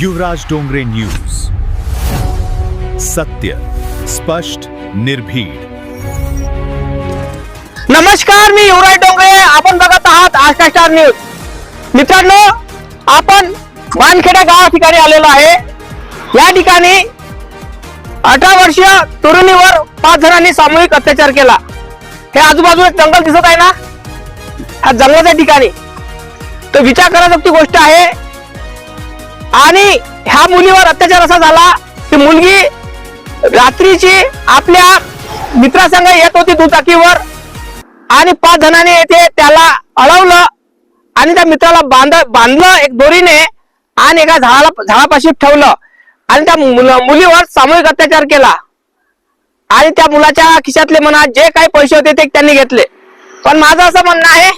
युवराज Dongre news, सत्य, स्पष्ट, निर्भीड. नमस्कार, मी युवराज डोंगरे. आपण बघत आहात आस्था स्टार न्यूज. मित्रांनो, आपण वानखेडा गावा ठिकाणी आलेलो आहे. या ठिकाणी 18 वर्षीय तरुणीवर 5 जणांनी सामूहिक अत्याचार केला. हे आजूबाजूला जंगल दिसत आहे ना, ह्या जंगलाच्या ठिकाणी तो विचार करण्याची गोष्ट आहे. आणि ह्या मुलीवर अत्याचार असा झाला की मुलगी रात्रीची आपल्या मित्रासंग येत होती दुचाकीवर आणि 5 जणांनी येथे त्याला अडवलं आणि त्या मित्राला बांधलं एक दोरीने आणि एका झाडापाशी ठेवलं आणि त्या मुलीवर सामूहिक अत्याचार केला. आणि त्या मुलाच्या खिशातले म्हणा जे काही पैसे होते ते त्यांनी घेतले. पण माझं असं म्हणणं आहे,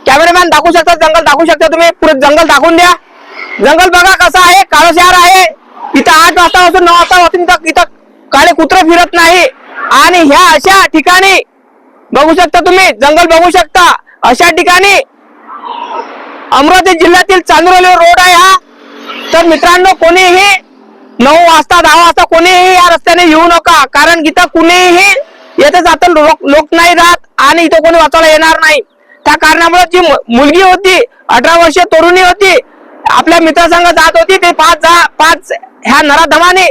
कॅमेरामॅन दाखवू शकता, जंगल दाखवू शकता तुम्ही, पुरे जंगल दाखवून द्या. जंगल बघा कसं आहे, काळं शहर आहे. इथं 8 वाजता पासून 9 वाजता इथं काळे कुत्रे फिरत नाही. आणि ह्या अशा ठिकाणी बघू शकता तुम्ही, जंगल बघू शकता. अशा ठिकाणी अमरावती जिल्ह्यातील चांदुरली रोड आहे हा. तर मित्रांनो, कोणीही 9 वाजता 10 वाजता कोणीही या रस्त्याने येऊ नका, कारण इथं कुणीही येथे जाता लोक नाही राहत आणि इथं कोणी वाचायला येणार नाही. त्या कारणामुळे जी मुलगी होती, 18 वर्षीय तरुणी होती, आपल्या मित्रासंग जात होती. ते 5 ह्या नराधमाने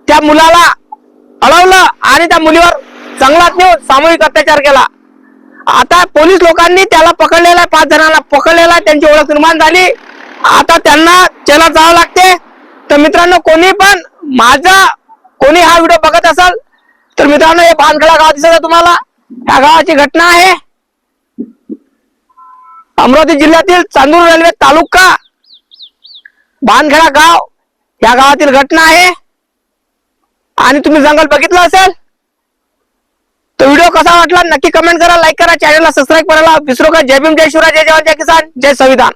त्या मुलाला अडवलं आणि त्या मुलीवर जंगलात नेऊन सामूहिक अत्याचार केला. आता पोलीस लोकांनी त्याला पकडलेला, 5 जणांना पकडलेला, त्यांची ओळख निर्माण झाली. आता त्यांना जेलात जावं लागते. तर मित्रांनो, कोणी हा व्हिडिओ बघत असाल तर मित्रांनो, हे भानखेडा गाव दिसत आहे तुम्हाला. या गावाची घटना आहे. अमरावती जिल्ह्यातील चांदूर रेल्वे तालुका भानखेडा गाव या गावातील घटना आहे. आणि तुम्ही जंगल बघितलं असेल तो व्हिडिओ कसा वाटला नक्की कमेंट करा, लाईक करा, चॅनलला सबस्क्राईब करायला विसरू नका. जय भीम, जय शिवराय, जय जवान, जय किसान, जय संविधान.